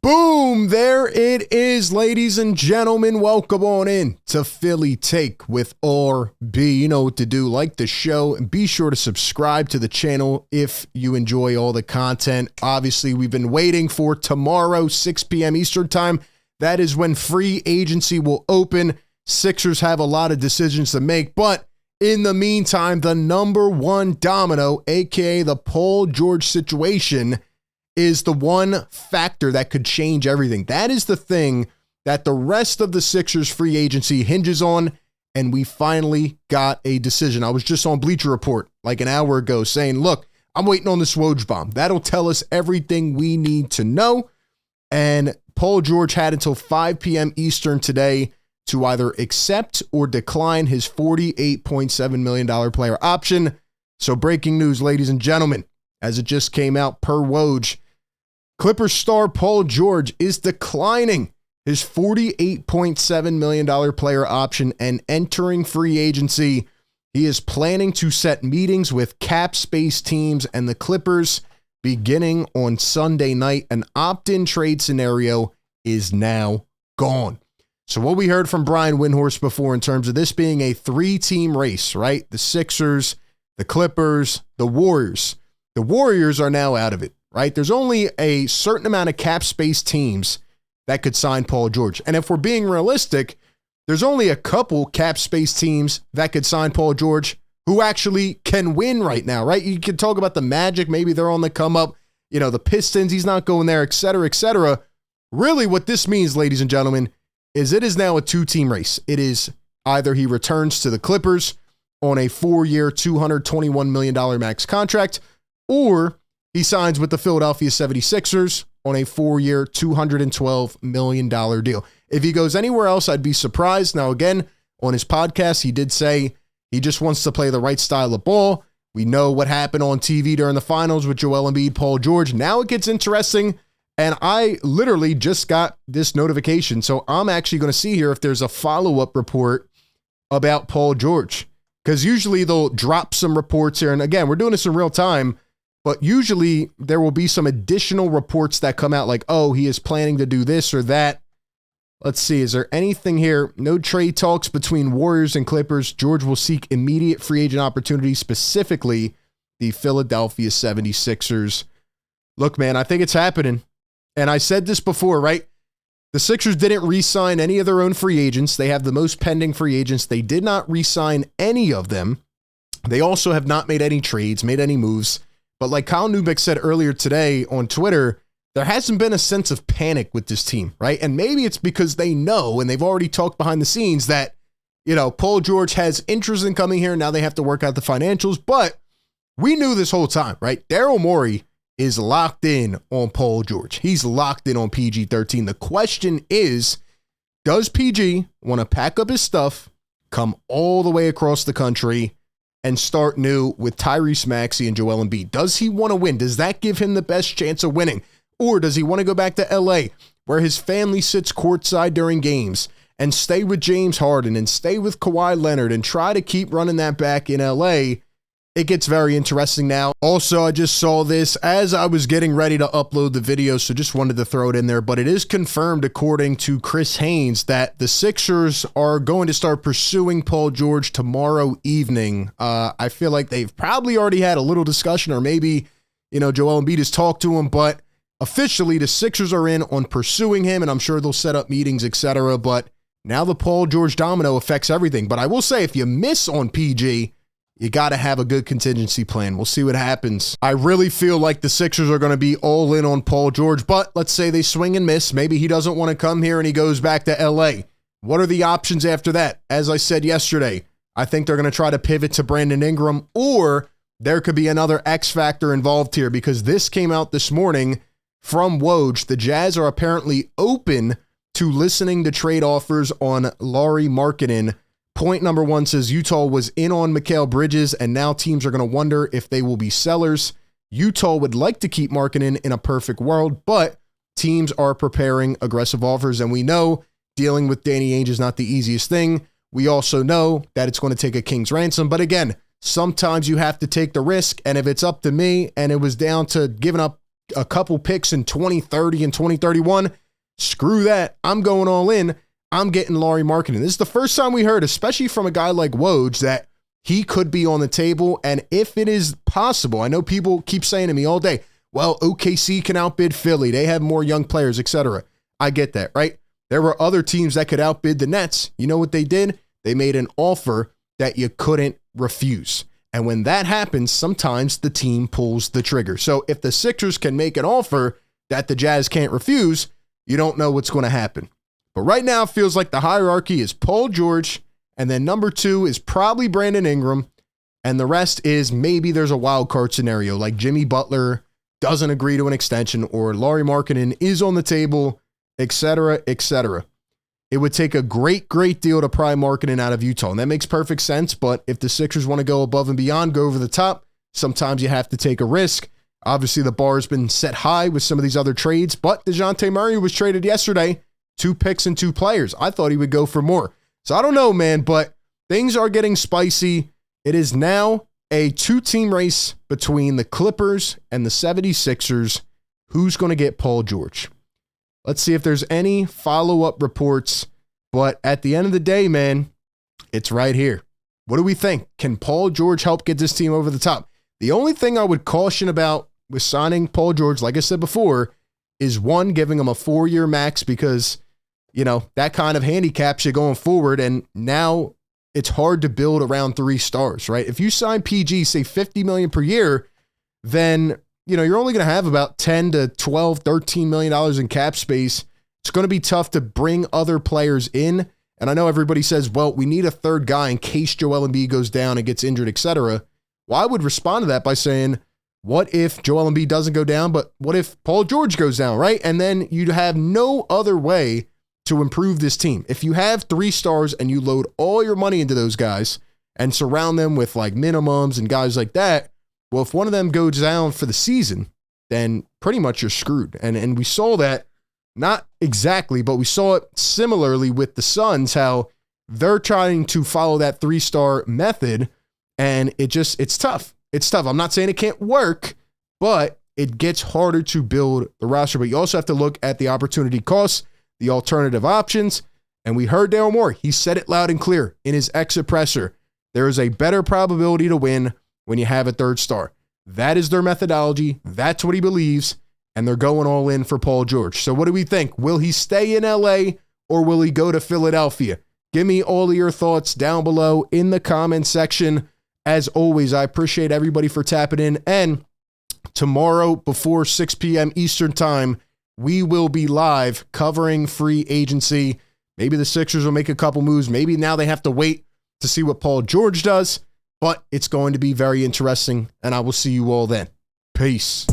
Boom, there it is, ladies and gentlemen. Welcome on in to Philly Take with RB. You know what to do. Like the show and be sure to subscribe to the channel if you enjoy all the content. Obviously, we've been waiting for tomorrow, 6 p.m. Eastern time. That is when free agency will open. Sixers have a lot of decisions to make, but in the meantime, the number one domino, aka the Paul George situation, is the one factor that could change everything. That is the thing that the rest of the Sixers free agency hinges on, and we finally got a decision. I was just on Bleacher Report like an hour ago saying, look, I'm waiting on this Woj bomb. That'll tell us everything we need to know. And Paul George had until 5 p.m. Eastern today to either accept or decline his $48.7 million player option. So breaking news, ladies and gentlemen, as it just came out per Woj, Clippers star Paul George is declining his $48.7 million player option and entering free agency. He is planning to set meetings with cap space teams and the Clippers beginning on Sunday night. An opt-in trade scenario is now gone. So what we heard from Brian Windhorst before in terms of this being a three-team race, right? The Sixers, the Clippers, the Warriors. The Warriors are now out of it, right? There's only a certain amount of cap space teams that could sign Paul George. And if we're being realistic, there's only a couple cap space teams that could sign Paul George who actually can win right now, right? You can talk about the Magic. Maybe they're on the come up. You know, the Pistons, he's not going there, et cetera, et cetera. Really what this means, ladies and gentlemen, is it is now a two-team race. It is either he returns to the Clippers on a 4-year, $221 million max contract, or he signs with the Philadelphia 76ers on a 4-year, $212 million deal. If he goes anywhere else, I'd be surprised. Now, again, on his podcast, he did say he just wants to play the right style of ball. We know what happened on TV during the finals with Joel Embiid, Paul George. Now it gets interesting. And I literally just got this notification. So I'm actually going to see here if there's a follow-up report about Paul George. Because usually they'll drop some reports here. And again, we're doing this in real time. But usually there will be some additional reports that come out like, oh, he is planning to do this or that. Let's see. Is there anything here? No trade talks between Warriors and Clippers. George will seek immediate free agent opportunities, specifically the Philadelphia 76ers. Look, man, I think it's happening. And I said this before, right? The Sixers didn't re-sign any of their own free agents. They have the most pending free agents. They did not re-sign any of them. They also have not made any trades, made any moves. But like Kyle Neubeck said earlier today on Twitter, there hasn't been a sense of panic with this team, right? And maybe it's because they know, and they've already talked behind the scenes that, you know, Paul George has interest in coming here. Now they have to work out the financials. But we knew this whole time, right? Daryl Morey is locked in on Paul George. He's locked in on PG-13. The question is, does PG want to pack up his stuff, come all the way across the country, and start new with Tyrese Maxey and Joel Embiid? Does he want to win? Does that give him the best chance of winning? Or does he want to go back to LA, where his family sits courtside during games, and stay with James Harden and stay with Kawhi Leonard and try to keep running that back in LA? It gets very interesting now. Also, I just saw this as I was getting ready to upload the video, so just wanted to throw it in there. But it is confirmed, according to Chris Haynes, that the Sixers are going to start pursuing Paul George tomorrow evening. I feel like they've probably already had a little discussion, or maybe, you know, Joel Embiid has talked to him, but officially the Sixers are in on pursuing him, and I'm sure they'll set up meetings, etc. But now the Paul George domino affects everything. But I will say, if you miss on PG, you got to have a good contingency plan. We'll see what happens. I really feel like the Sixers are going to be all in on Paul George, but let's say they swing and miss. Maybe he doesn't want to come here and he goes back to LA. What are the options after that? As I said yesterday, I think they're going to try to pivot to Brandon Ingram, or there could be another X factor involved here, because this came out this morning from Woj. The Jazz are apparently open to listening to trade offers on Lauri Markkanen. Point number one says Utah was in on Mikal Bridges, and now teams are going to wonder if they will be sellers. Utah would like to keep Markkanen in a perfect world, but teams are preparing aggressive offers, and we know dealing with Danny Ainge is not the easiest thing. We also know that it's going to take a king's ransom, but again, sometimes you have to take the risk, and if it's up to me and it was down to giving up a couple picks in 2030 and 2031. Screw that. I'm going all in. I'm getting Lauri Markkanen. This is the first time we heard, especially from a guy like Woj, that he could be on the table. And if it is possible, I know people keep saying to me all day, well, OKC can outbid Philly. They have more young players, etc. I get that, right? There were other teams that could outbid the Nets. You know what they did? They made an offer that you couldn't refuse. And when that happens, sometimes the team pulls the trigger. So if the Sixers can make an offer that the Jazz can't refuse, you don't know what's going to happen. But right now, it feels like the hierarchy is Paul George, and then number 2 is probably Brandon Ingram, and the rest is maybe there's a wild card scenario, like Jimmy Butler doesn't agree to an extension, or Lauri Markkanen is on the table, etc., etc. It would take a great, great deal to pry Markkanen out of Utah, and that makes perfect sense, but if the Sixers want to go above and beyond, go over the top, sometimes you have to take a risk. Obviously, the bar has been set high with some of these other trades, but DeJounte Murray was traded yesterday, 2 picks and 2 players. I thought he would go for more. So I don't know, man, but things are getting spicy. It is now a 2-team race between the Clippers and the 76ers. Who's going to get Paul George? Let's see if there's any follow-up reports. But at the end of the day, man, it's right here. What do we think? Can Paul George help get this team over the top? The only thing I would caution about with signing Paul George, like I said before, is 1, giving him a 4-year max because, you know, that kind of handicaps you going forward. And now it's hard to build around 3 stars, right? If you sign PG, say $50 million per year, then, you know, you're only going to have about 10 to 12, $13 million in cap space. It's going to be tough to bring other players in. And I know everybody says, well, we need a third guy in case Joel Embiid goes down and gets injured, etc. Well, I would respond to that by saying, what if Joel Embiid doesn't go down, but what if Paul George goes down, right? And then you'd have no other way to improve this team. If you have 3 stars and you load all your money into those guys and surround them with like minimums and guys like that, well, if one of them goes down for the season, then pretty much you're screwed. And we saw that, not exactly, but we saw it similarly with the Suns, how they're trying to follow that 3-star method, and it's tough. It's tough. I'm not saying it can't work, but it gets harder to build the roster. But you also have to look at the opportunity costs, the alternative options. And we heard Daryl Morey. He said it loud and clear in his exit presser. There is a better probability to win when you have a 3rd star. That is their methodology. That's what he believes. And they're going all in for Paul George. So what do we think? Will he stay in LA or will he go to Philadelphia? Give me all of your thoughts down below in the comment section. As always, I appreciate everybody for tapping in. And tomorrow before 6 p.m. Eastern time, we will be live covering free agency. Maybe the Sixers will make a couple moves. Maybe now they have to wait to see what Paul George does. But it's going to be very interesting, and I will see you all then. Peace.